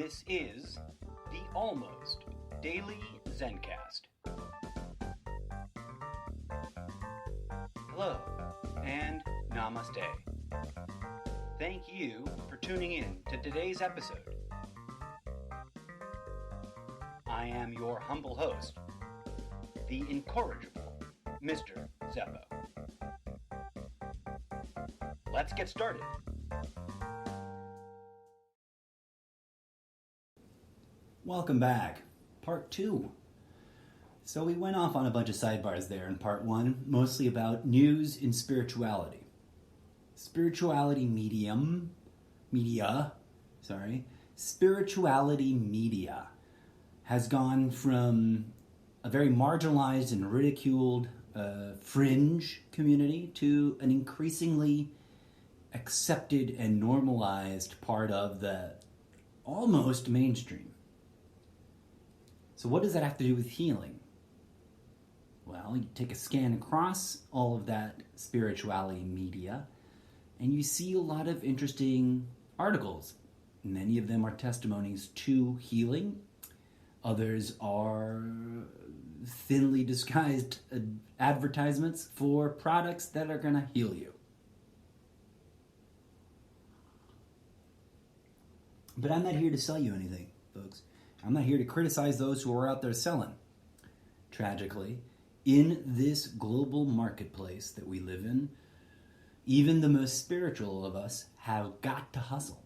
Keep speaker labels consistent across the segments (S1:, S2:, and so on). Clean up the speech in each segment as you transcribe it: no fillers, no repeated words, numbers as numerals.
S1: This is the Almost Daily Zencast. Hello and Namaste. Thank you for tuning in to today's episode. I am your humble host, the incorrigible Mr. Zeppo. Let's get started. Welcome back. Part 2. So we went off on a bunch of sidebars there in part 1, mostly about news in spirituality. Spirituality media has gone from a very marginalized and ridiculed fringe community to an increasingly accepted and normalized part of the almost mainstream. So what does that have to do with healing? Well, you take a scan across all of that spirituality media, and you see a lot of interesting articles. Many of them are testimonies to healing. Others are thinly disguised advertisements for products that are going to heal you. But I'm not here to sell you anything, folks. I'm not here to criticize those who are out there selling. Tragically, in this global marketplace that we live in, even the most spiritual of us have got to hustle.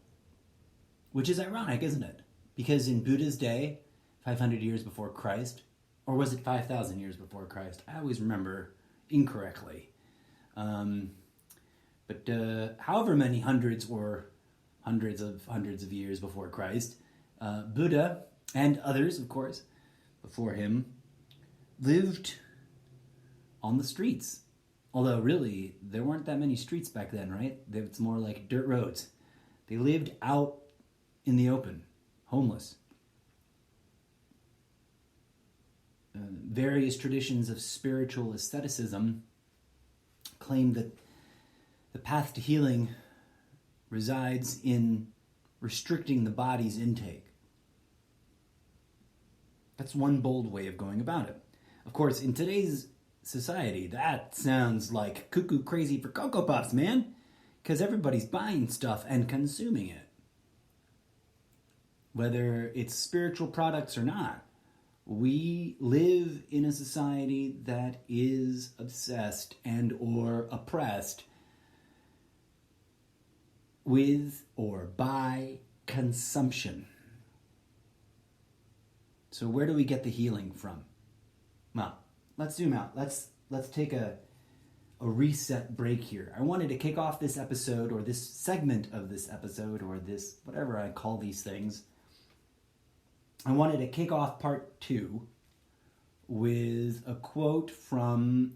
S1: Which is ironic, isn't it? Because in Buddha's day, 500 years before Christ, or was it 5,000 years before Christ? I always remember incorrectly. But however many hundreds of years before Christ, Buddha and others, of course, before him, lived on the streets. Although, really, there weren't that many streets back then, right? It's more like dirt roads. They lived out in the open, homeless. Various traditions of spiritual asceticism claim that the path to healing resides in restricting the body's intake. That's one bold way of going about it. Of course, in today's society, that sounds like cuckoo crazy for Cocoa Puffs, man. Because everybody's buying stuff and consuming it. Whether it's spiritual products or not, we live in a society that is obsessed and or oppressed with or by consumption. So where do we get the healing from? Well, let's zoom out. Let's take a reset break here. I wanted to kick off this episode, or this segment of this episode, or this, whatever I call these things. I wanted to kick off part 2 with a quote from,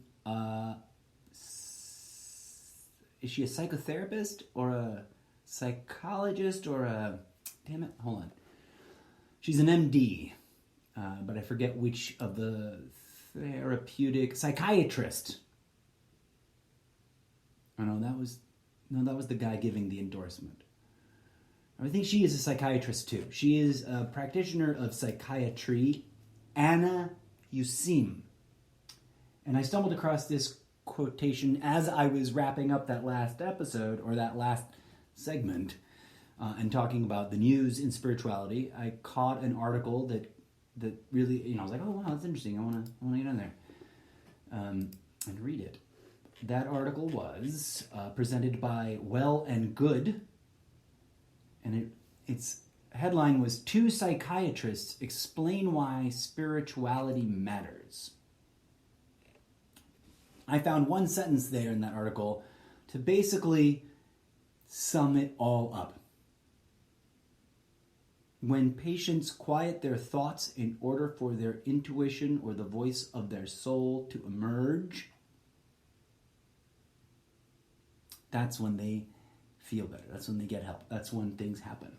S1: is she a psychotherapist or a psychologist or a, damn it, hold on. She's an MD, but I forget which of the therapeutic, psychiatrist. Oh no, that was the guy giving the endorsement. I think she is a psychiatrist too. She is a practitioner of psychiatry, Anna Yusim. And I stumbled across this quotation as I was wrapping up that last episode, or that last segment, and talking about the news in spirituality. I caught an article that really, I was like, oh wow, that's interesting. I want to get in there and read it. That article was presented by Well and Good, and its headline was 2 psychiatrists explain why spirituality matters. I found one sentence there in that article to basically sum it all up. When patients quiet their thoughts in order for their intuition or the voice of their soul to emerge, that's when they feel better. That's when they get help. That's when things happen.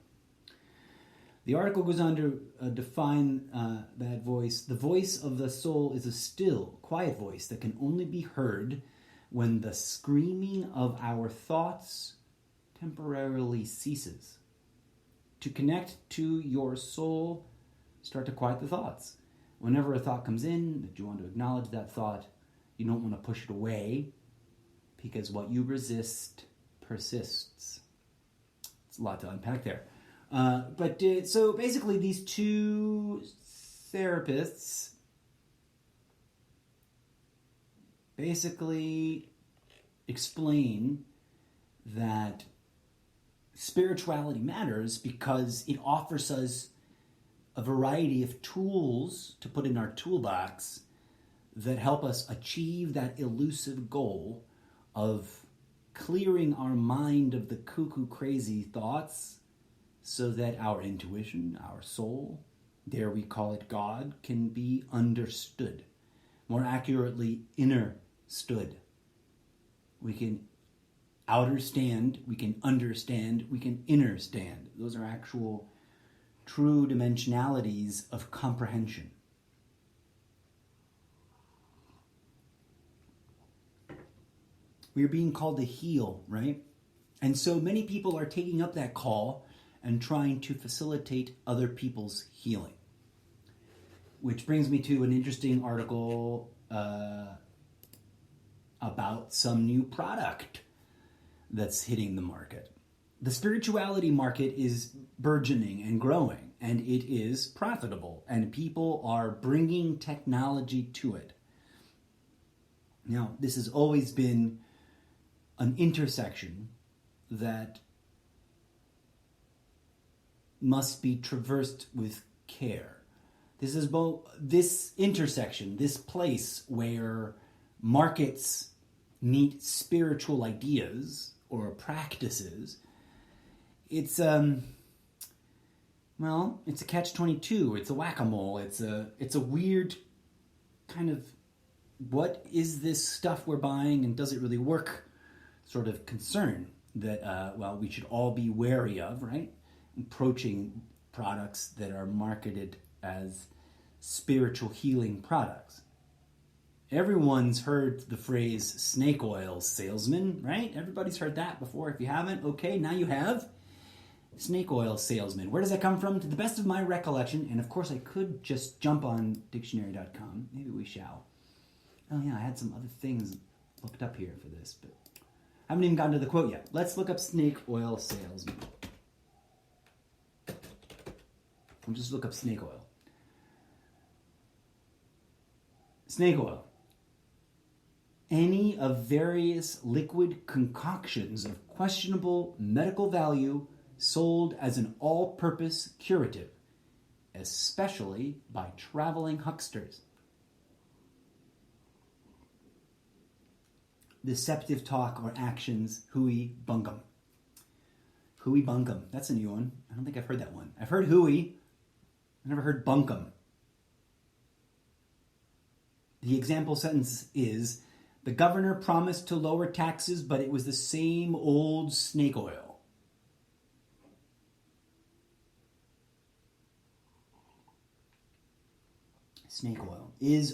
S1: The article goes on to define that voice. The voice of the soul is a still, quiet voice that can only be heard when the screaming of our thoughts temporarily ceases. to connect to your soul, start to quiet the thoughts. Whenever a thought comes in, that you want to acknowledge that thought, you don't want to push it away, because what you resist persists. It's a lot to unpack there. So basically these two therapists basically explain that spirituality matters because it offers us a variety of tools to put in our toolbox that help us achieve that elusive goal of clearing our mind of the cuckoo crazy thoughts so that our intuition, our soul, dare we call it God, can be understood. More accurately, inner-stood. We can outerstand, we can understand, we can innerstand. Those are actual true dimensionalities of comprehension. We are being called to heal, right? And so many people are taking up that call and trying to facilitate other people's healing. Which brings me to an interesting article about some new product that's hitting the market. The spirituality market is burgeoning and growing, and it is profitable, and people are bringing technology to it. Now, this has always been an intersection that must be traversed with care. This is both this intersection, this place where markets meet spiritual ideas or practices. It's it's a catch-22. It's a whack-a-mole. It's a weird kind of, what is this stuff we're buying and does it really work sort of concern that we should all be wary of, right? Approaching products that are marketed as spiritual healing products. Everyone's heard the phrase snake oil salesman, right? Everybody's heard that before. If you haven't, okay, now you have. Snake oil salesman. Where does that come from? To the best of my recollection, and of course I could just jump on dictionary.com. Maybe we shall. Oh yeah, I had some other things looked up here for this, but I haven't even gotten to the quote yet. Let's look up snake oil salesman. I'll just look up snake oil. Snake oil. Any of various liquid concoctions of questionable medical value sold as an all-purpose curative, especially by traveling hucksters. Deceptive talk or actions, hooey bunkum. Hooey bunkum. That's a new one. I don't think I've heard that one. I've heard hooey. I've never heard bunkum. The example sentence is, the governor promised to lower taxes, but it was the same old snake oil. Snake oil is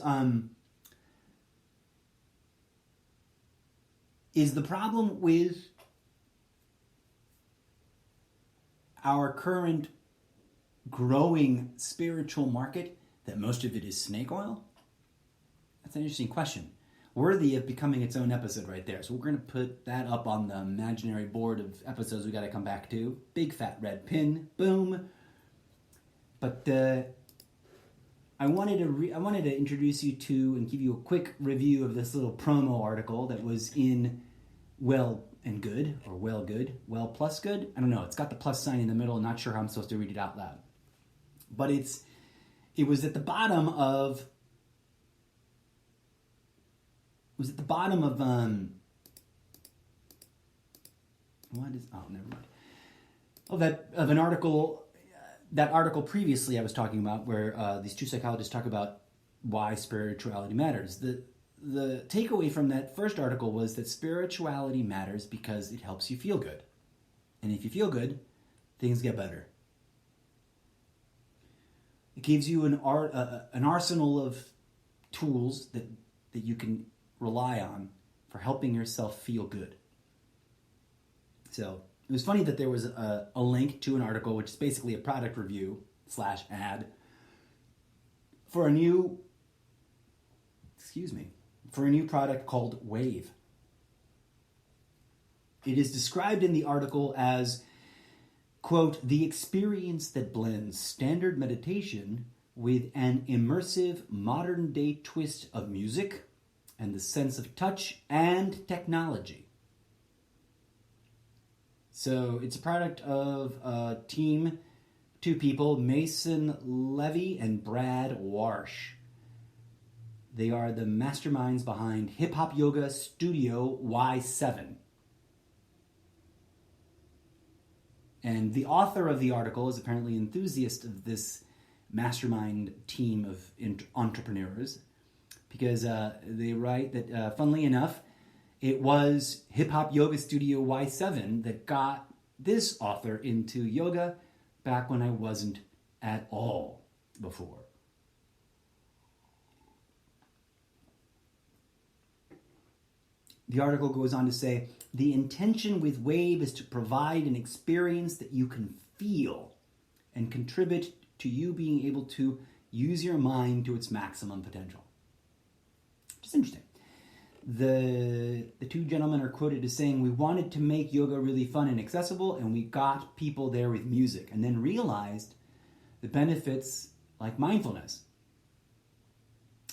S1: the problem with our current growing spiritual market that most of it is snake oil? That's an interesting question. Worthy of becoming its own episode right there. So we're going to put that up on the imaginary board of episodes we got to come back to. Big fat red pin. Boom. But I wanted to introduce you to and give you a quick review of this little promo article that was in Well and Good, or Well Good, Well Plus Good. I don't know. It's got the plus sign in the middle. I'm not sure how I'm supposed to read it out loud. But it was at the bottom of what is never mind. Of an article. That article previously I was talking about where these two psychologists talk about why spirituality matters. The takeaway from that first article was that spirituality matters because it helps you feel good. And if you feel good, things get better. It gives you an arsenal of tools that you can rely on for helping yourself feel good. So It was funny that there was a link to an article, which is basically a product review / ad for a new, for a new product called Wave. It is described in the article as, quote, the experience that blends standard meditation with an immersive modern-day twist of music and the sense of touch and technology. So it's a product of a team, 2 people, Mason Levy and Brad Warsh. They are the masterminds behind Hip Hop Yoga Studio Y7. And the author of the article is apparently an enthusiast of this mastermind team of entrepreneurs, because they write that, funnily enough, it was Hip Hop Yoga Studio Y7 that got this author into yoga back when I wasn't at all before. The article goes on to say, the intention with Wave is to provide an experience that you can feel and contribute to you being able to use your mind to its maximum potential. Which is interesting. The 2 gentlemen are quoted as saying, we wanted to make yoga really fun and accessible, and we got people there with music, and then realized the benefits like mindfulness.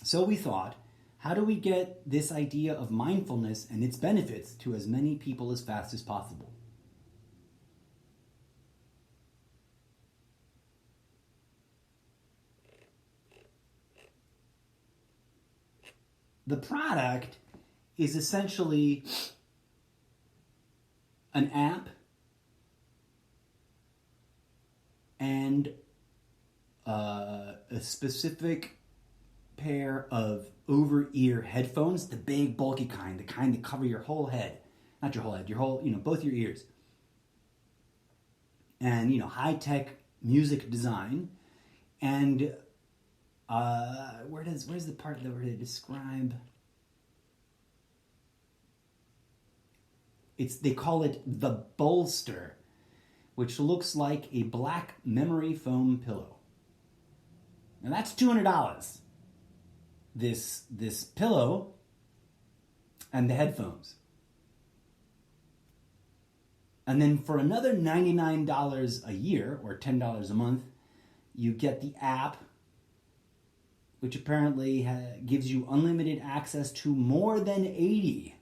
S1: So we thought, how do we get this idea of mindfulness and its benefits to as many people as fast as possible? The product is essentially an app and a specific pair of over-ear headphones, the big bulky kind, the kind that cover your whole head. Not your whole head, your whole, both your ears. And, high-tech music design. And where's the part that we're going to describe? They call it the bolster, which looks like a black memory foam pillow. Now that's $200. This pillow and the headphones. And then for another $99 a year, or $10 a month, you get the app, which apparently gives you unlimited access to more than 80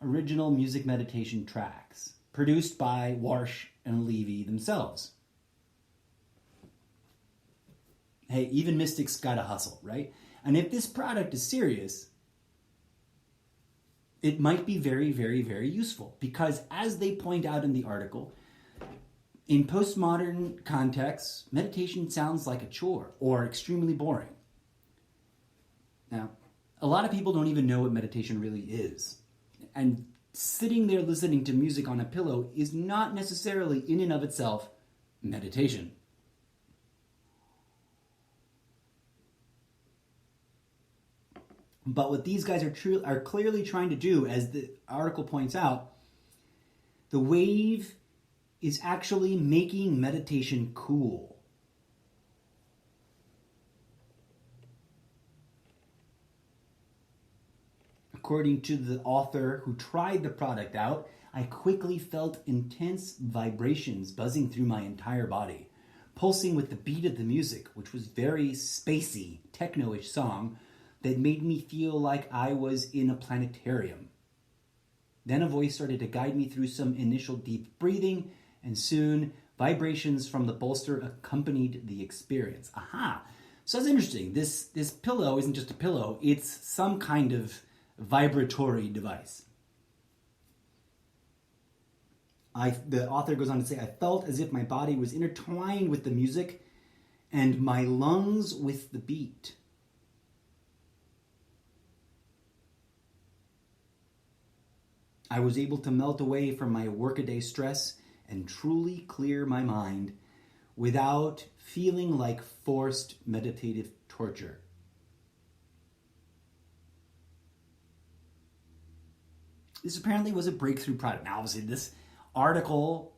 S1: original music meditation tracks, produced by Warsh and Levy themselves. Hey, even mystics gotta hustle, right? And if this product is serious, it might be very, very, very useful, because as they point out in the article, in postmodern contexts, meditation sounds like a chore or extremely boring. Now, a lot of people don't even know what meditation really is. And sitting there listening to music on a pillow is not necessarily in and of itself meditation. But what these guys are clearly trying to do, as the article points out, the Wave is actually making meditation cool. According to the author who tried the product out, I quickly felt intense vibrations buzzing through my entire body, pulsing with the beat of the music, which was very spacey, techno-ish song that made me feel like I was in a planetarium. Then a voice started to guide me through some initial deep breathing, and soon vibrations from the bolster accompanied the experience. Aha! So that's interesting. This pillow isn't just a pillow, it's some kind of vibratory device. The author goes on to say, I felt as if my body was intertwined with the music and my lungs with the beat. I was able to melt away from my workaday stress and truly clear my mind without feeling like forced meditative torture. This apparently was a breakthrough product. Now, obviously, this article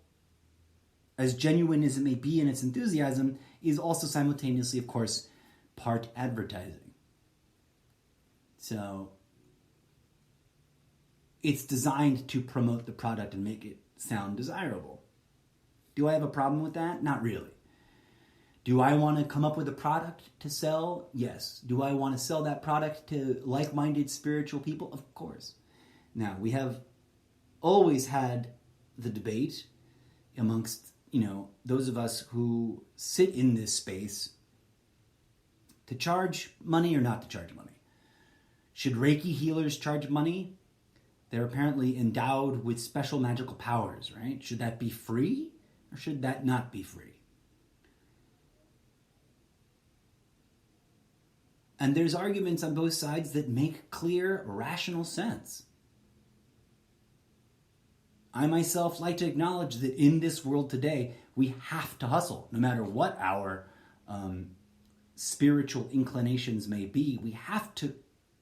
S1: as genuine as it may be in its enthusiasm, is also simultaneously, of course, part advertising. So it's designed to promote the product and make it sound desirable. Do I have a problem with that? Not really. Do I want to come up with a product to sell? Yes. Do I want to sell that product to like-minded spiritual people? Of course. Now, we have always had the debate amongst, those of us who sit in this space to charge money or not to charge money. Should Reiki healers charge money? They're apparently endowed with special magical powers, right? Should that be free or should that not be free? And there's arguments on both sides that make clear, rational sense. I myself like to acknowledge that in this world today, we have to hustle. No matter what our spiritual inclinations may be, we have to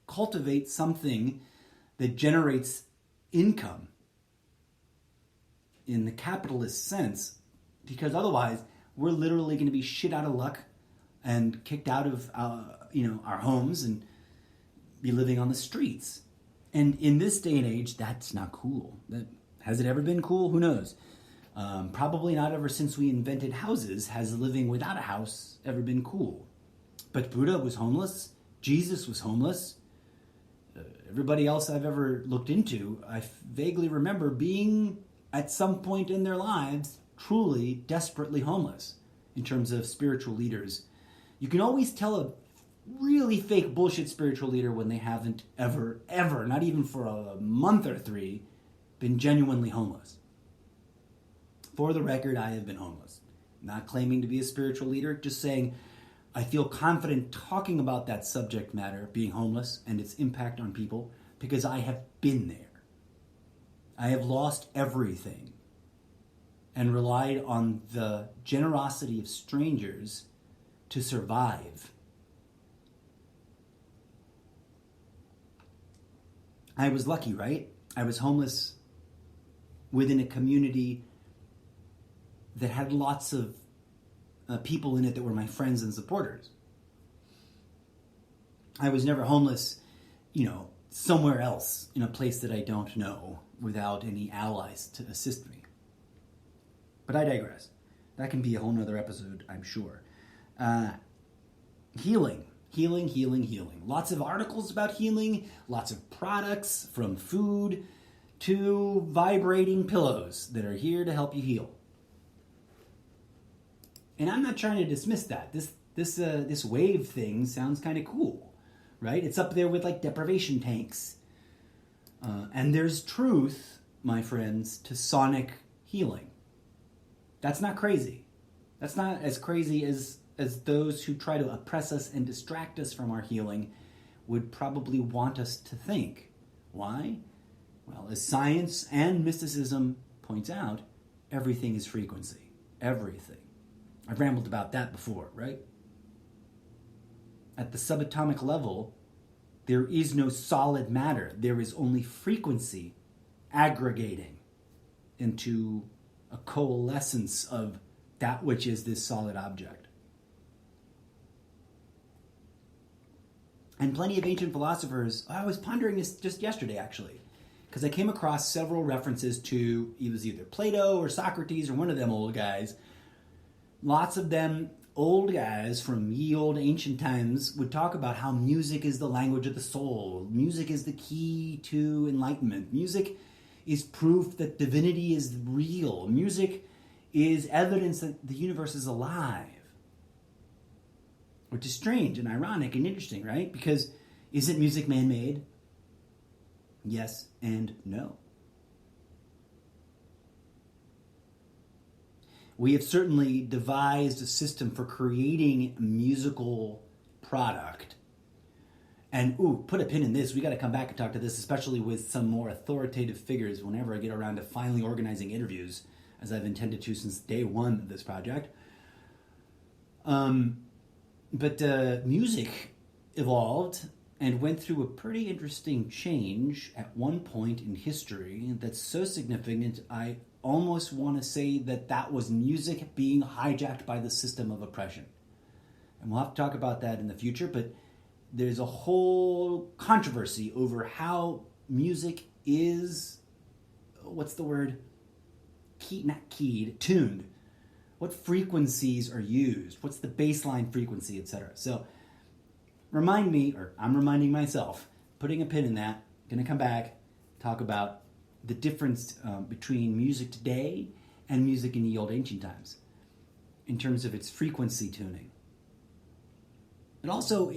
S1: cultivate something that generates income in the capitalist sense, because otherwise we're literally going to be shit out of luck and kicked out of our homes and be living on the streets. And in this day and age, that's not cool. Has it ever been cool? Who knows? Probably not ever since we invented houses has living without a house ever been cool. But Buddha was homeless. Jesus was homeless. Everybody else I've ever looked into, I vaguely remember being, at some point in their lives, truly, desperately homeless in terms of spiritual leaders. You can always tell a really fake bullshit spiritual leader when they haven't ever, not even for a month or three, been genuinely homeless. For the record, I have been homeless. Not claiming to be a spiritual leader, just saying I feel confident talking about that subject matter, being homeless and its impact on people, because I have been there. I have lost everything and relied on the generosity of strangers to survive. I was lucky, right? I was homeless within a community that had lots of people in it that were my friends and supporters. I was never homeless, somewhere else in a place that I don't know without any allies to assist me. But I digress. That can be a whole nother episode, I'm sure. Healing. Lots of articles about healing, lots of products from food to vibrating pillows that are here to help you heal. And I'm not trying to dismiss that. This wave thing sounds kind of cool, right? It's up there with like deprivation tanks. And there's truth, my friends, to sonic healing. That's not crazy. That's not as crazy as those who try to oppress us and distract us from our healing would probably want us to think. Why? Well, as science and mysticism points out, everything is frequency. Everything. I've rambled about that before, right? At the subatomic level, there is no solid matter. There is only frequency aggregating into a coalescence of that which is this solid object. And plenty of ancient philosophers, I was pondering this just yesterday actually, because I came across several references to, it was either Plato or Socrates or one of them old guys. Lots of them old guys from ye old ancient times would talk about how music is the language of the soul. Music is the key to enlightenment. Music is proof that divinity is real. Music is evidence that the universe is alive. Which is strange and ironic and interesting, right? Because isn't music man-made? Yes and no. We have certainly devised a system for creating musical product. And, put a pin in this. We got to come back and talk to this, especially with some more authoritative figures whenever I get around to finally organizing interviews, as I've intended to since day one of this project. But music evolved and went through a pretty interesting change at one point in history that's so significant I almost want to say that that was music being hijacked by the system of oppression. And we'll have to talk about that in the future, but there's a whole controversy over how music is, what's the word? Tuned. What frequencies are used? What's the baseline frequency, etc. So remind me, or I'm reminding myself, putting a pin in that, going to come back, talk about the difference between music today and music in the old ancient times in terms of its frequency tuning. And also,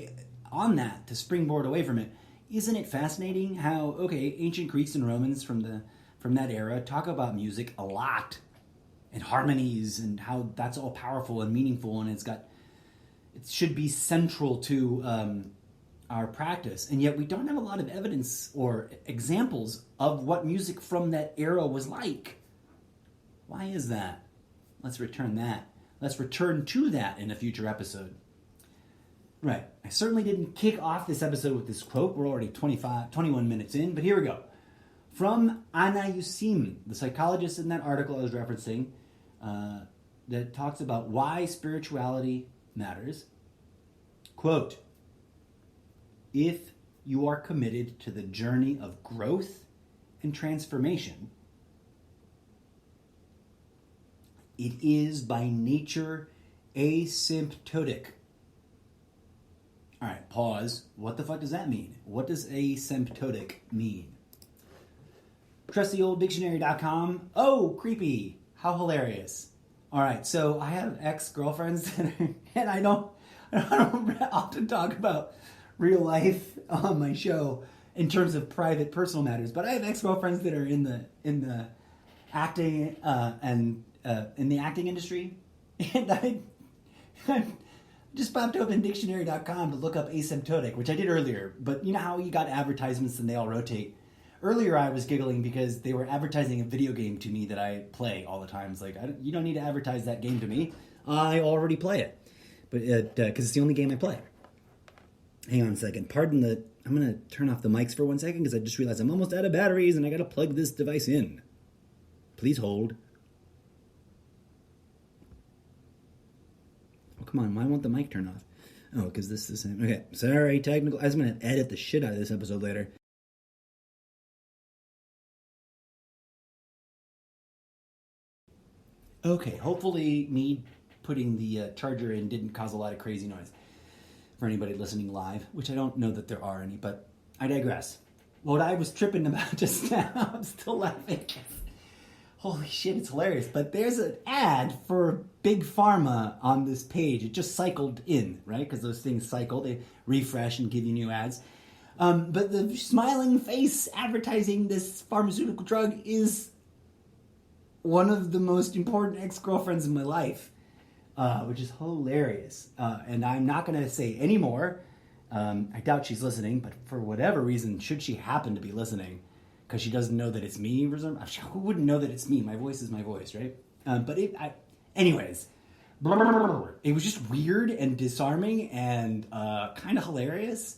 S1: on that, to springboard away from it, isn't it fascinating how, okay, ancient Greeks and Romans from that era talk about music a lot and harmonies and how that's all powerful and meaningful, and it should be central to our practice. And yet we don't have a lot of evidence or examples of what music from that era was like. Why is that? Let's return to that in a future episode. Right. I certainly didn't kick off this episode with this quote. We're already 21 minutes in, but here we go. From Anna Yusim, the psychologist in that article I was referencing, that talks about why spirituality matters. Quote, if you are committed to the journey of growth and transformation, it is by nature asymptotic. All right, pause. What the fuck does that mean? What does asymptotic mean? TrustyOldDictionary.com. Oh, creepy. How hilarious. All right, so I have ex-girlfriends and I don't often talk about real life on my show in terms of private personal matters, but I have ex-girlfriends that are in the acting and in the acting industry, and I just popped open dictionary.com to look up asymptotic, which I did earlier, but you know how you got advertisements and they all rotate. Earlier I was giggling because they were advertising a video game to me that I play all the time. It's like, you don't need to advertise that game to me. I already play it, but because it's the only game I play. Hang on a second. I'm going to turn off the mics for 1 second because I just realized I'm almost out of batteries and I got to plug this device in. Please hold. Oh, come on. Why won't the mic turn off? Oh, because this is the same. Okay. Sorry, technical. I was going to edit the shit out of this episode later. Okay. Hopefully me putting the charger in didn't cause a lot of crazy noise for anybody listening live, which I don't know that there are any, but I digress. What I was tripping about just now, I'm still laughing. Holy shit, it's hilarious. But there's an ad for Big Pharma on this page. It just cycled in, right? Because those things cycle. They refresh and give you new ads. But the smiling face advertising this pharmaceutical drug is one of the most important ex-girlfriends in my life, which is hilarious. And I'm not going to say any more. I doubt she's listening, but for whatever reason, should she happen to be listening, because she doesn't know that it's me. Who wouldn't know that it's me? My voice is my voice, right? Anyways, it was just weird and disarming and kind of hilarious.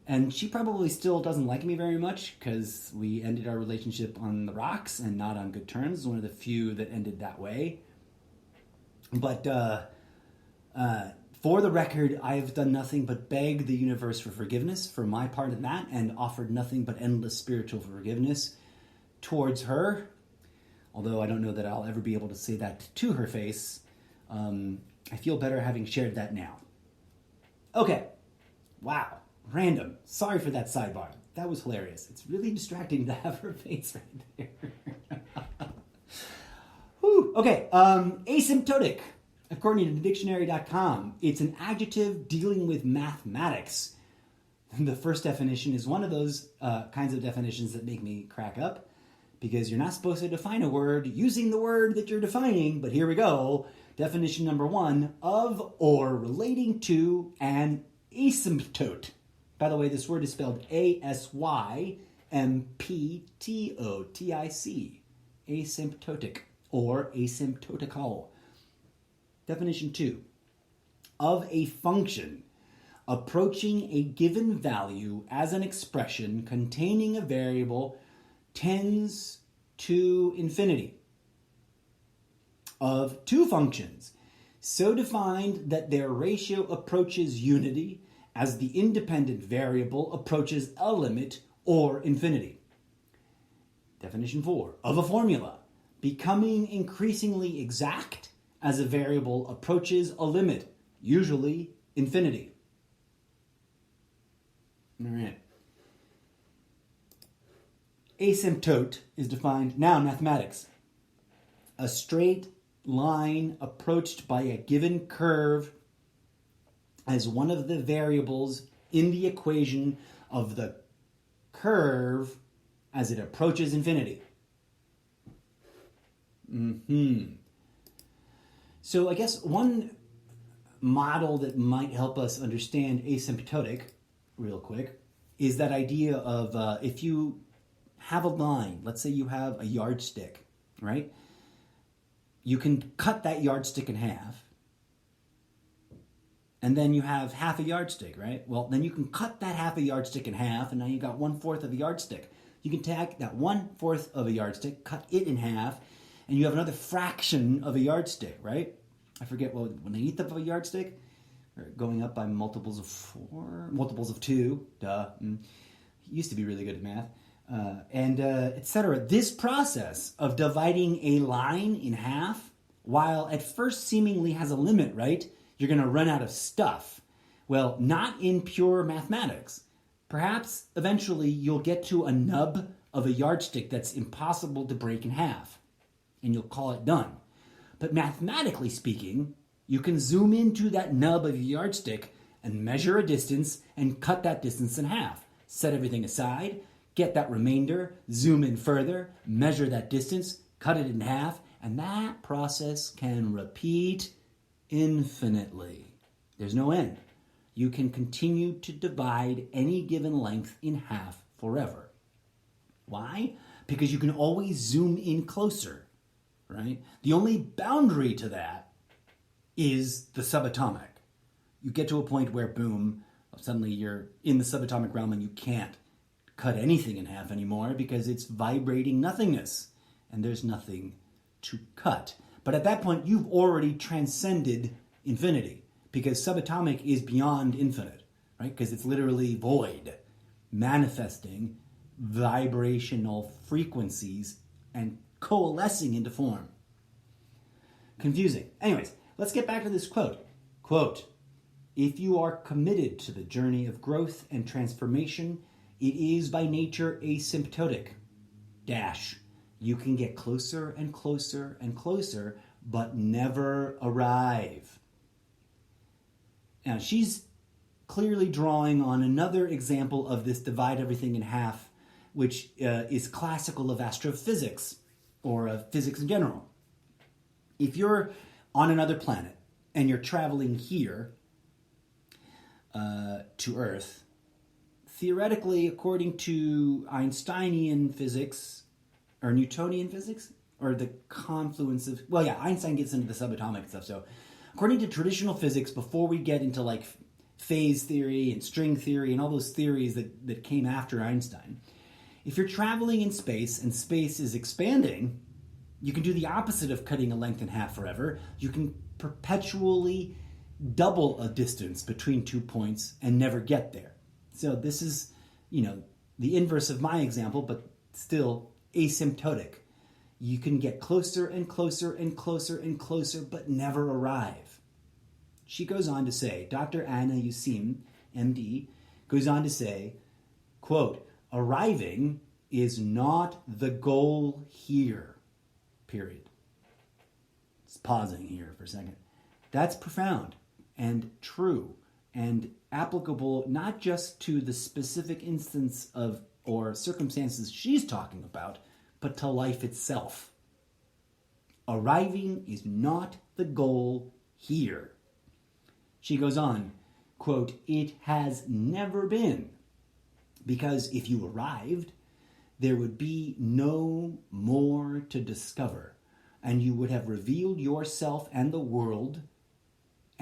S1: And she probably still doesn't like me very much because we ended our relationship on the rocks and not on good terms. It's one of the few that ended that way. But for the record, I have done nothing but beg the universe for forgiveness for my part in that, and offered nothing but endless spiritual forgiveness towards her. Although I don't know that I'll ever be able to say that to her face. I feel better having shared that now. Okay. Wow. Random. Sorry for that sidebar. That was hilarious. It's really distracting to have her face right there. Whew. Okay. Asymptotic. According to dictionary.com, it's an adjective dealing with mathematics. The first definition is one of those kinds of definitions that make me crack up, because you're not supposed to define a word using the word that you're defining, but here we go. Definition number 1, of or relating to an asymptote. By the way, this word is spelled asymptotic. Asymptotic or asymptotical. Definition 2, of a function. approaching a given value as an expression containing a variable tends to infinity of two functions so defined that their ratio approaches unity as the independent variable approaches a limit or infinity. Definition 4, of a formula, becoming increasingly exact as a variable approaches a limit, usually infinity. All right. Asymptote is defined now in mathematics. A straight line approached by a given curve as one of the variables in the equation of the curve as it approaches infinity. So I guess one model that might help us understand asymptotic real quick is that idea of if you have a line, let's say you have a yardstick, right? You can cut that yardstick in half, and then you have half a yardstick, right? Well, then you can cut that half a yardstick in half, and now you got 1/4 of a yardstick. You can take that 1/4 of a yardstick, cut it in half, and you have another fraction of a yardstick, right? I forget what, 1/8 of a yardstick? Or going up by multiples of 4, multiples of 2, duh. Used to be really good at math. Etc. This process of dividing a line in half, while at first seemingly has a limit, right? You're going to run out of stuff. Well, not in pure mathematics. Perhaps eventually you'll get to a nub of a yardstick that's impossible to break in half, and you'll call it done. But mathematically speaking, you can zoom into that nub of your yardstick and measure a distance and cut that distance in half. Set everything aside, get that remainder, zoom in further, measure that distance, cut it in half, and that process can repeat infinitely. There's no end. You can continue to divide any given length in half forever. Why? Because you can always zoom in closer, right? The only boundary to that is the subatomic. You get to a point where, boom, suddenly you're in the subatomic realm and you can't cut anything in half anymore because it's vibrating nothingness and there's nothing to cut. But at that point, you've already transcended infinity because subatomic is beyond infinite, right? Because it's literally void, manifesting vibrational frequencies and coalescing into form. Confusing. Anyways, let's get back to this quote. Quote, if you are committed to the journey of growth and transformation, it is by nature asymptotic. Dash. You can get closer and closer and closer, but never arrive. Now, she's clearly drawing on another example of this divide everything in half, which is classical of astrophysics, or of physics in general. If you're on another planet and you're traveling here to Earth, theoretically, according to Einsteinian physics, or Newtonian physics, or the confluence of, well, yeah, Einstein gets into the subatomic stuff, so according to traditional physics, before we get into like phase theory and string theory and all those theories that came after Einstein, if you're traveling in space and space is expanding, you can do the opposite of cutting a length in half forever. You can perpetually double a distance between 2 points and never get there. So this is, the inverse of my example, but still asymptotic. You can get closer and closer and closer and closer, but never arrive. She goes on to say, Dr. Anna Yusim, MD, goes on to say, quote, arriving is not the goal here, period. Just pausing here for a second. That's profound and true and applicable not just to the specific instance of or circumstances she's talking about, but to life itself. Arriving is not the goal here. She goes on, quote, it has never been, because if you arrived, there would be no more to discover, and you would have revealed yourself and the world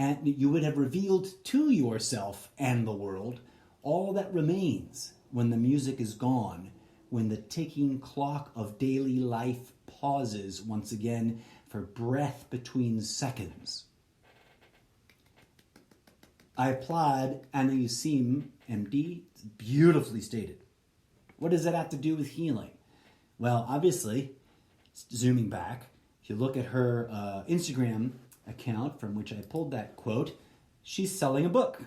S1: and you would have revealed to yourself and the world all that remains when the music is gone, when the ticking clock of daily life pauses once again for breath between seconds. I applaud Anna Yusim, MD. It's beautifully stated. What does that have to do with healing? Well, obviously, zooming back, if you look at her Instagram account from which I pulled that quote, she's selling a book.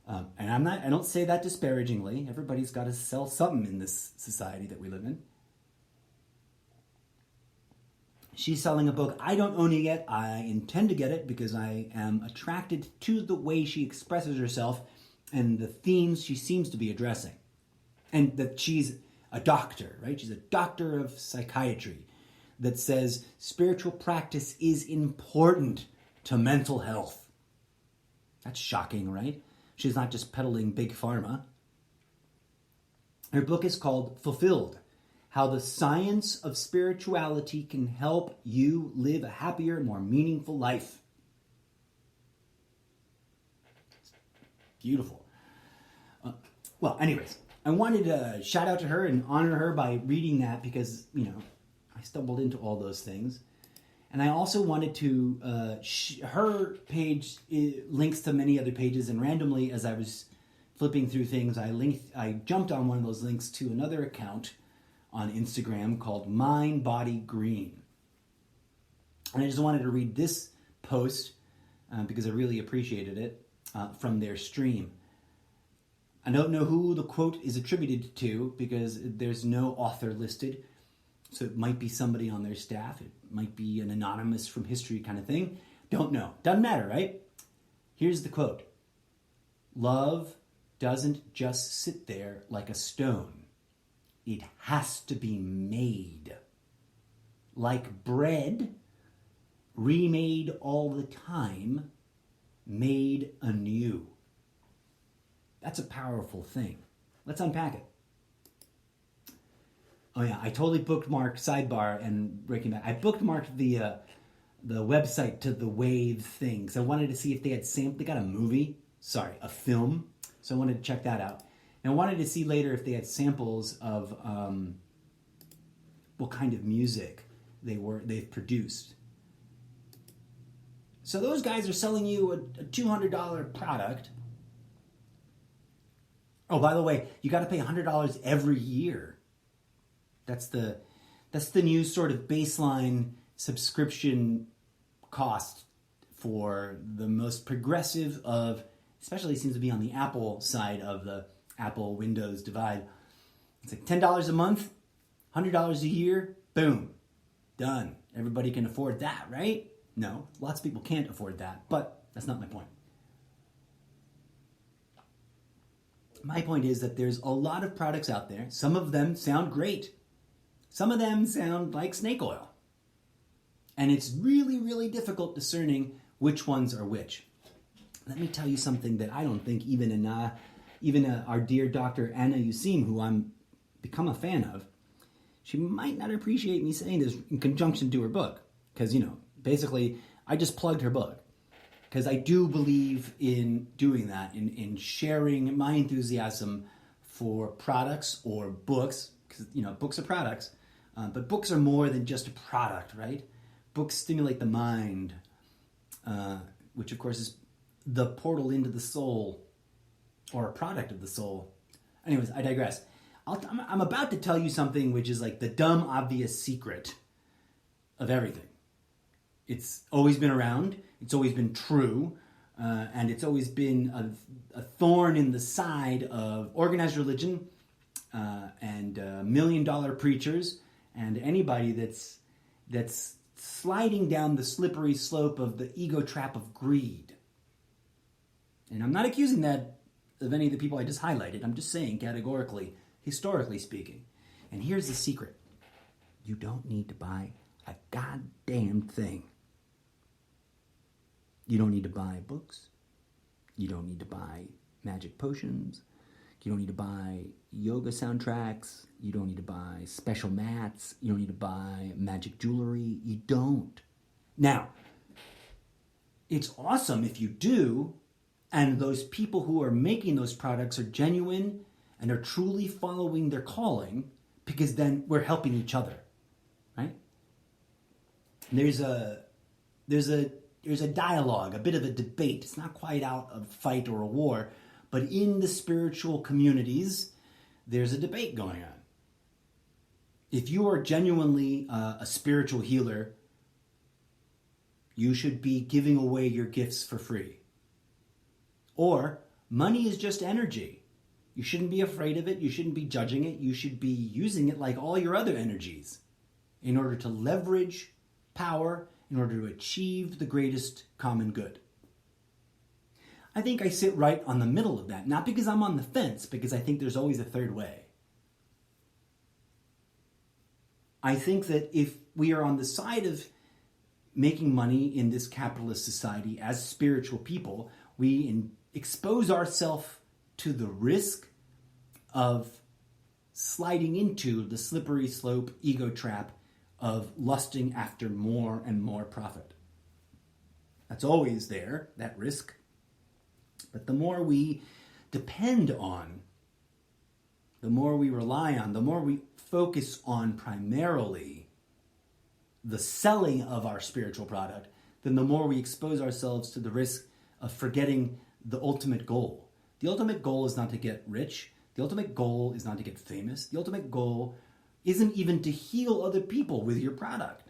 S1: And I don't say that disparagingly. Everybody's got to sell something in this society that we live in. She's selling a book. I don't own it yet. I intend to get it because I am attracted to the way she expresses herself and the themes she seems to be addressing. And that she's a doctor, right? She's a doctor of psychiatry that says spiritual practice is important to mental health. That's shocking, right? She's not just peddling big pharma. Her book is called Fulfilled: How the Science of Spirituality Can Help You Live a Happier, More Meaningful Life. Beautiful. Well, anyways, I wanted to shout out to her and honor her by reading that because, I stumbled into all those things. And I also wanted to, her page links to many other pages, and randomly as I was flipping through things, I jumped on one of those links to another account on Instagram called Mind Body Green. And I just wanted to read this post because I really appreciated it from their stream. I don't know who the quote is attributed to because there's no author listed. So it might be somebody on their staff. It might be an anonymous from history kind of thing. Don't know. Doesn't matter, right? Here's the quote. Love doesn't just sit there like a stone. It has to be made. Like bread, remade all the time, made anew. That's a powerful thing. Let's unpack it. Oh yeah, I totally bookmarked sidebar and breaking back. I bookmarked the website to the Wave thing because I wanted to see if they had they got a film. So I wanted to check that out. And I wanted to see later if they had samples of what kind of music they've produced. So those guys are selling you a $200 product. Oh, by the way, you got to pay $100 every year. That's the new sort of baseline subscription cost for the most progressive of, especially seems to be on the Apple side of the Apple Windows divide. It's like $10 a month, $100 a year, boom, done. Everybody can afford that, right? No, lots of people can't afford that, but that's not my point. My point is that there's a lot of products out there. Some of them sound great. Some of them sound like snake oil. And it's really, really difficult discerning which ones are which. Let me tell you something that I don't think even our dear Dr. Anna Yusim, who I'm become a fan of, she might not appreciate me saying this in conjunction to her book. Because, basically, I just plugged her book. Because I do believe in doing that, in sharing my enthusiasm for products or books. Because, books are products. But books are more than just a product, right? Books stimulate the mind, which, of course, is the portal into the soul, or a product of the soul. Anyways, I digress. I'm about to tell you something which is like the dumb, obvious secret of everything. It's always been around. It's always been true. And it's always been a thorn in the side of organized religion and million-dollar preachers and anybody that's sliding down the slippery slope of the ego trap of greed. And I'm not accusing that of any of the people I just highlighted. I'm just saying categorically, historically speaking. And here's the secret. You don't need to buy a goddamn thing. You don't need to buy books. You don't need to buy magic potions. You don't need to buy yoga soundtracks. You don't need to buy special mats. You don't need to buy magic jewelry. You don't. Now, It's awesome if you do, and those people who are making those products are genuine and are truly following their calling, because then we're helping each other, right? There's a dialogue, a bit of a debate. It's not quite out of fight or a war, but in the spiritual communities, there's a debate going on. If you are genuinely a spiritual healer, you should be giving away your gifts for free. Or money is just energy. You shouldn't be afraid of it. You shouldn't be judging it. You should be using it like all your other energies in order to leverage power, in order to achieve the greatest common good. I think I sit right on the middle of that, not because I'm on the fence, because I think there's always a third way. I think that if we are on the side of making money in this capitalist society as spiritual people, we expose ourselves to the risk of sliding into the slippery slope ego trap of lusting after more and more profit. That's always there, that risk. But the more we depend on, the more we rely on, the more we focus on primarily the selling of our spiritual product, then the more we expose ourselves to the risk of forgetting the ultimate goal. The ultimate goal is not to get rich. The ultimate goal is not to get famous. The ultimate goal isn't even to heal other people with your product.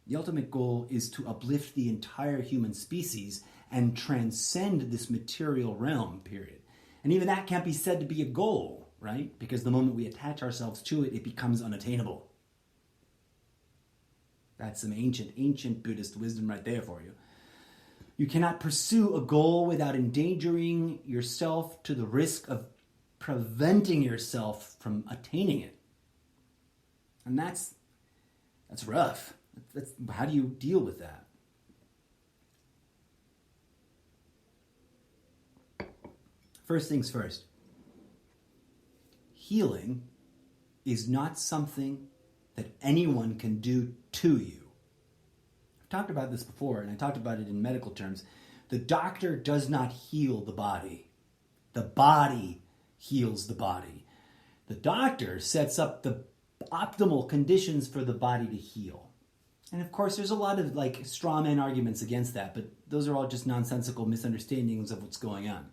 S1: The ultimate goal is to uplift the entire human species and transcend this material realm, period. And even that can't be said to be a goal, right? Because the moment we attach ourselves to it, it becomes unattainable. That's some ancient Buddhist wisdom right there for you. You cannot pursue a goal without endangering yourself to the risk of preventing yourself from attaining it. And that's rough. How do you deal with that? First things first. Healing is not something that anyone can do to you. I've talked about this before, and I talked about it in medical terms. The doctor does not heal the body. The body heals the body. The doctor sets up the optimal conditions for the body to heal. And of course, there's a lot of straw man arguments against that, but those are all just nonsensical misunderstandings of what's going on.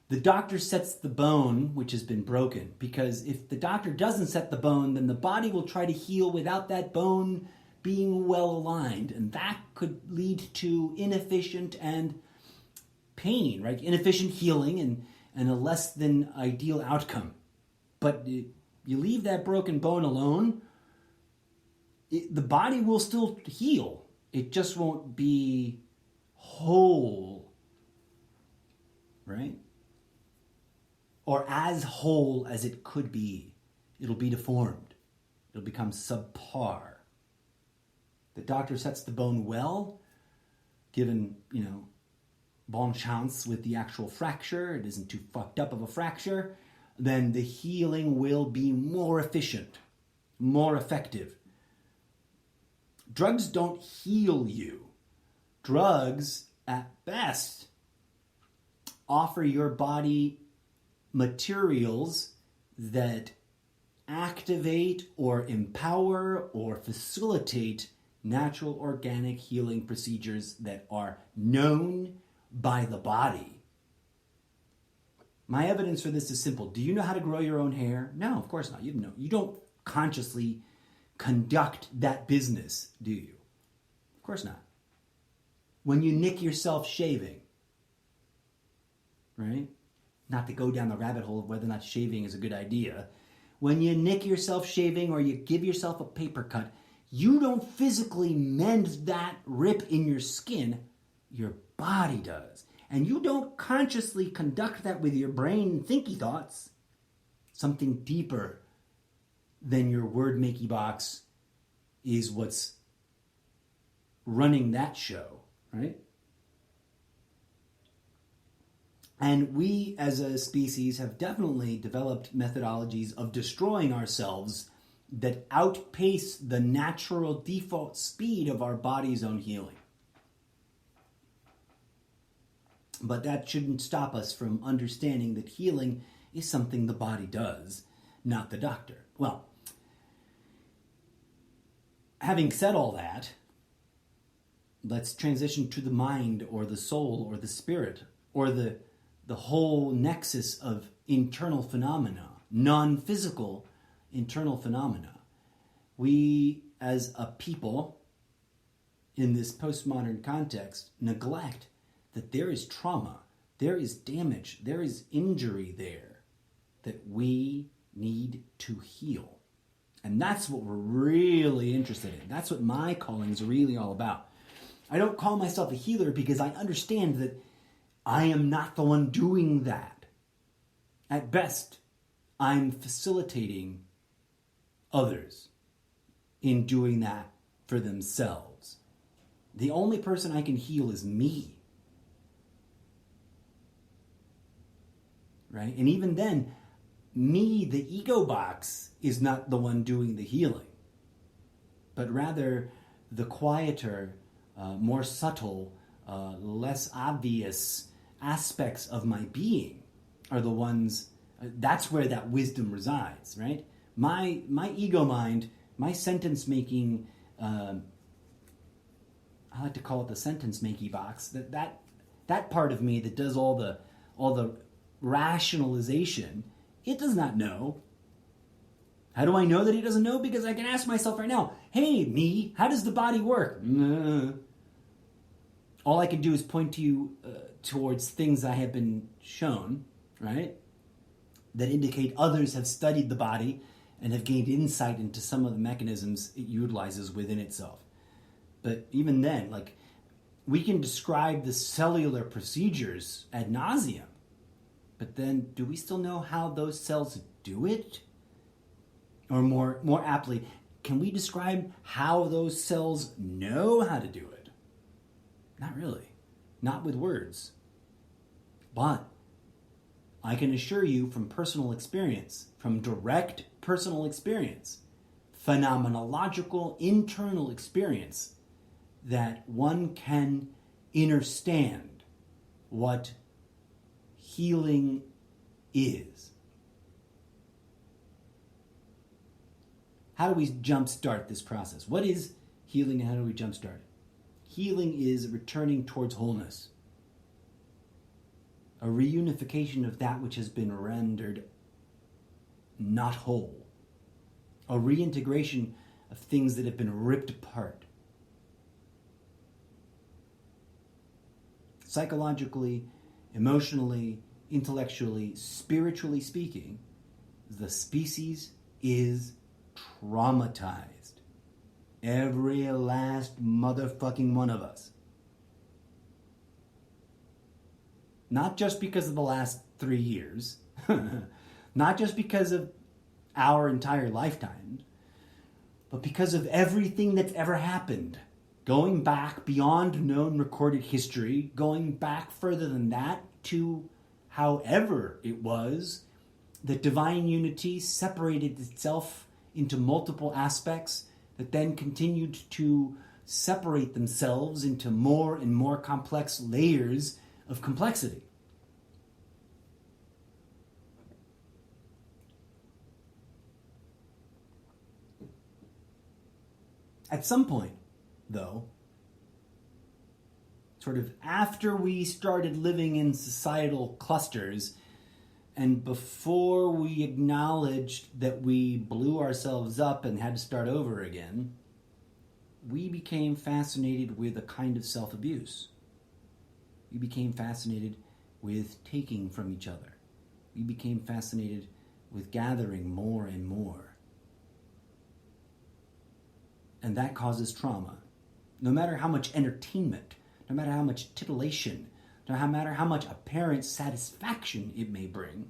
S1: The doctor sets the bone which has been broken, because if the doctor doesn't set the bone, then the body will try to heal without that bone being well aligned, and that could lead to inefficient and pain, right? Inefficient healing and a less than ideal outcome. But you leave that broken bone alone, the body will still heal. It just won't be whole, right? Or as whole as it could be. It'll be deformed. It'll become subpar. The doctor sets the bone well, given, bon chance with the actual fracture, it isn't too fucked up of a fracture, then the healing will be more efficient, more effective. Drugs don't heal you. Drugs, at best, offer your body materials that activate or empower or facilitate natural organic healing procedures that are known by the body. My evidence for this is simple. Do you know how to grow your own hair? No, of course not. You don't consciously conduct that business, do you? Of course not. When you nick yourself shaving, right? Not to go down the rabbit hole of whether or not shaving is a good idea. When you nick yourself shaving or you give yourself a paper cut, you don't physically mend that rip in your skin. Your body does. And you don't consciously conduct that with your brain thinky thoughts. Something deeper than your word-makey box is what's running that show, right? And we, as a species, have definitely developed methodologies of destroying ourselves that outpace the natural default speed of our body's own healing. But that shouldn't stop us from understanding that healing is something the body does, not the doctor. Well, having said all that, let's transition to the mind or the soul or the spirit or the whole nexus of internal phenomena, non-physical internal phenomena. We, as a people, in this postmodern context, neglect that there is trauma, there is damage, there is injury there that we need to heal. And that's what we're really interested in. That's what my calling is really all about. I don't call myself a healer because I understand that I am not the one doing that. At best, I'm facilitating others in doing that for themselves. The only person I can heal is me. Right? And even then, me, the ego box, is not the one doing the healing, but rather the quieter, more subtle, less obvious aspects of my being are the ones, that's where that wisdom resides, right? My ego mind, my sentence making, I like to call it the sentence making box, that part of me that does all the rationalization, it does not know. How do I know that he doesn't know? Because I can ask myself right now, hey, me, how does the body work? All I can do is point to you towards things I have been shown, right? That indicate others have studied the body and have gained insight into some of the mechanisms it utilizes within itself. But even then, like, we can describe the cellular procedures ad nauseum. But then, do we still know how those cells do it? Or more aptly, can we describe how those cells know how to do it? Not really. Not with words. But I can assure you from personal experience, from direct personal experience, phenomenological internal experience, that one can understand what healing is. How do we jumpstart this process? What is healing and how do we jumpstart it? Healing is returning towards wholeness. A reunification of that which has been rendered not whole. A reintegration of things that have been ripped apart. Psychologically, emotionally, intellectually, spiritually speaking, the species is traumatized. Every last motherfucking one of us. Not just because of the last 3 years, not just because of our entire lifetime, but because of everything that's ever happened. Going back beyond known recorded history, going back further than that to however it was that divine unity separated itself into multiple aspects that then continued to separate themselves into more and more complex layers of complexity. At some point, though, sort of after we started living in societal clusters and before we acknowledged that we blew ourselves up and had to start over again, we became fascinated with a kind of self-abuse. We became fascinated with taking from each other. We became fascinated with gathering more and more. And that causes trauma. No matter how much entertainment, no matter how much titillation, no matter how much apparent satisfaction it may bring,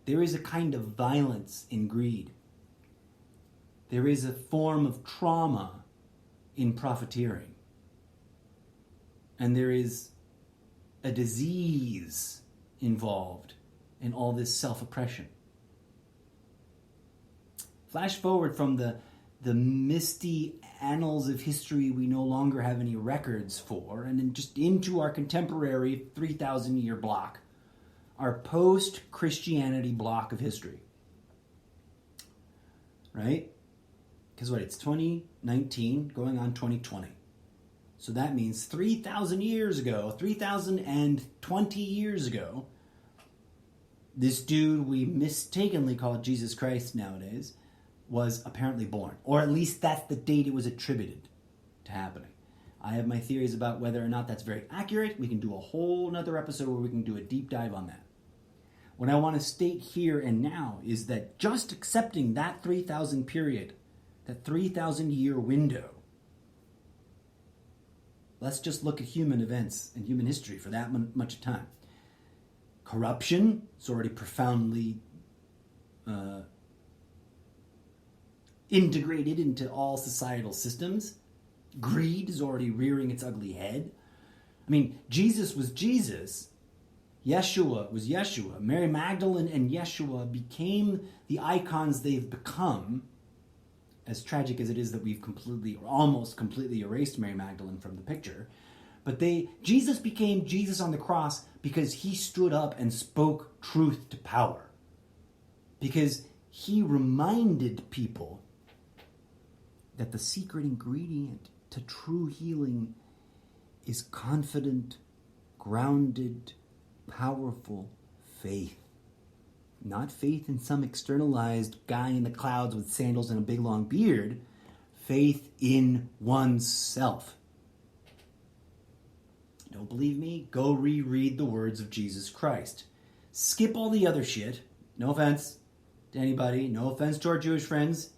S1: there is a kind of violence in greed. There is a form of trauma in profiteering. And there is a disease involved in all this self-oppression. Flash forward from the the misty annals of history we no longer have any records for, and then just into our contemporary 3,000-year block, our post-Christianity block of history. Right? Because what, it's 2019 going on 2020. So that means 3,000 years ago, 3,020 years ago, this dude we mistakenly call Jesus Christ nowadays was apparently born. Or at least that's the date it was attributed to happening. I have my theories about whether or not that's very accurate. We can do a whole nother episode where we can do a deep dive on that. What I want to state here and now is that just accepting that 3,000 period, that 3,000 year window, let's just look at human events and human history for that much time. Corruption is already profoundly integrated into all societal systems. Greed is already rearing its ugly head. I mean, Jesus was Jesus. Yeshua was Yeshua. Mary Magdalene and Yeshua became the icons they've become. As tragic as it is that we've almost completely erased Mary Magdalene from the picture. But Jesus became Jesus on the cross because he stood up and spoke truth to power. Because he reminded people that the secret ingredient to true healing is confident, grounded, powerful faith. Not faith in some externalized guy in the clouds with sandals and a big long beard. Faith in oneself. Don't believe me? Go reread the words of Jesus Christ. Skip all the other shit. No offense to anybody. No offense to our Jewish friends.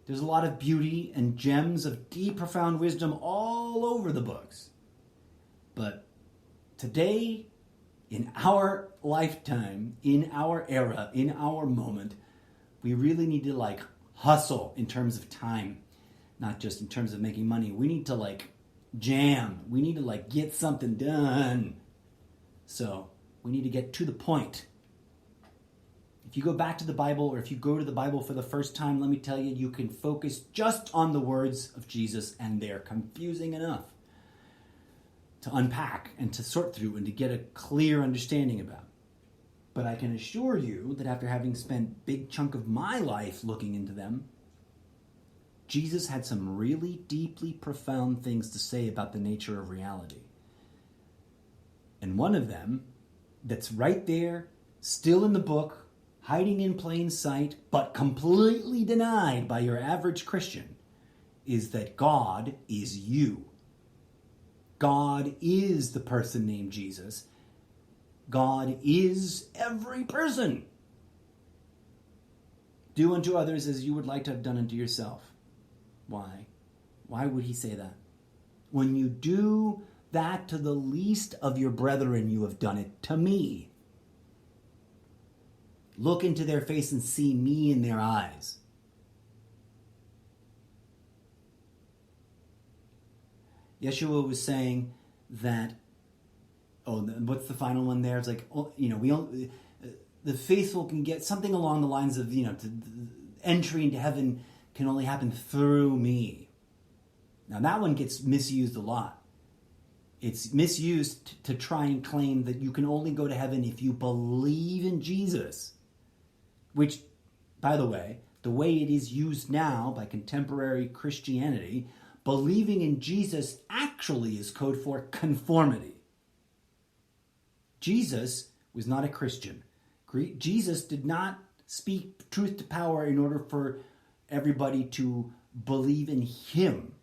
S1: There's a lot of beauty and gems of deep, profound wisdom all over the books. But today, in our lifetime, in our era, in our moment, we really need to hustle in terms of time, not just in terms of making money. We need to jam. We need to get something done. So we need to get to the point. If you go back to the Bible, or if you go to the Bible for the first time, let me tell you, you can focus just on the words of Jesus, and they're confusing enough to unpack and to sort through and to get a clear understanding about. But I can assure you that after having spent a big chunk of my life looking into them, Jesus had some really deeply profound things to say about the nature of reality. And one of them, that's right there, still in the book, hiding in plain sight, but completely denied by your average Christian, is that God is you. God is the person named Jesus. God is every person. Do unto others as you would like to have done unto yourself. Why? Why would he say that? When you do that to the least of your brethren, you have done it to me. Look into their face and see me in their eyes. Yeshua was saying that, what's the final one there? It's the faithful can get something along the lines of, entry into heaven can only happen through me. Now that one gets misused a lot. It's misused to try and claim that you can only go to heaven if you believe in Jesus. Which, by the way it is used now by contemporary Christianity, believing in Jesus actually is code for conformity. Jesus was not a Christian. Jesus did not speak truth to power in order for everybody to believe in him.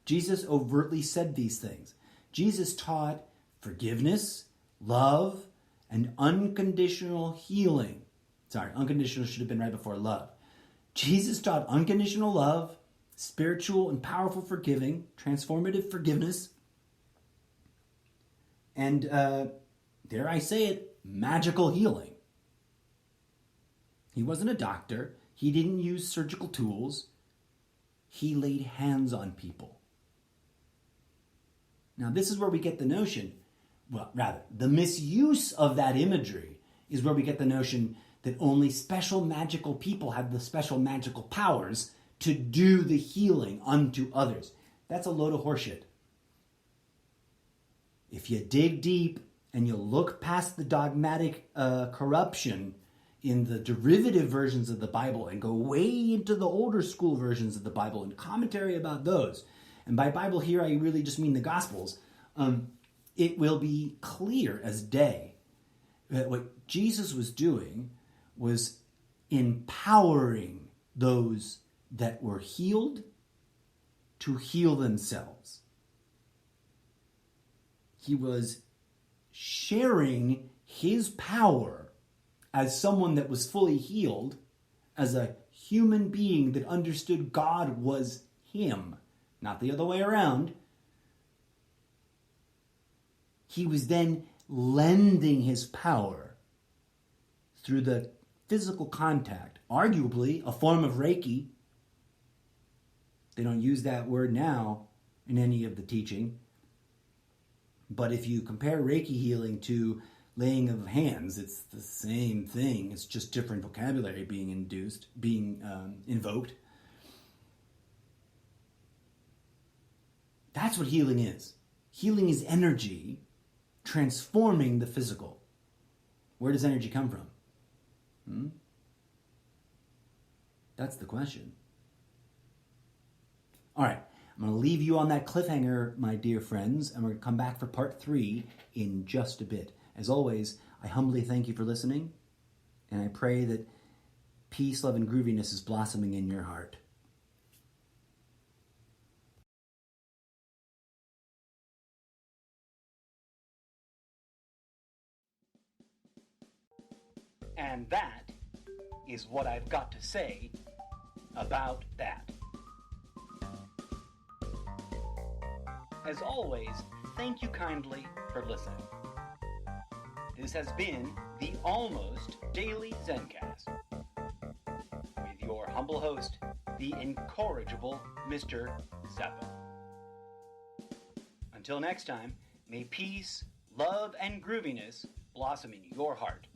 S1: Jesus overtly said these things. Jesus taught forgiveness, love, and unconditional healing. Sorry, unconditional should have been right before love. Jesus taught unconditional love, spiritual and powerful forgiving, transformative forgiveness, and, dare I say it, magical healing. He wasn't a doctor. He didn't use surgical tools. He laid hands on people. Now, this is where we get the notion, the misuse of that imagery is where we get the notion that only special magical people have the special magical powers to do the healing unto others. That's a load of horseshit. If you dig deep and you look past the dogmatic corruption in the derivative versions of the Bible and go way into the older school versions of the Bible and commentary about those, and by Bible here I really just mean the Gospels, it will be clear as day that what Jesus was doing was empowering those that were healed to heal themselves. He was sharing his power as someone that was fully healed, as a human being that understood God was him, not the other way around. He was then lending his power through the physical contact, arguably a form of Reiki. They don't use that word now in any of the teaching. But if you compare Reiki healing to laying of hands, it's the same thing. It's just different vocabulary being invoked. That's what healing is. Healing is energy transforming the physical. Where does energy come from? That's the question. All right. I'm going to leave you on that cliffhanger, my dear friends, and we're going to come back for part 3 in just a bit. As always, I humbly thank you for listening, and I pray that peace, love, and grooviness is blossoming in your heart. And that is what I've got to say about that. As always, thank you kindly for listening. This has been the Almost Daily Zencast with your humble host, the incorrigible Mr. Zappa. Until next time, may peace, love, and grooviness blossom in your heart.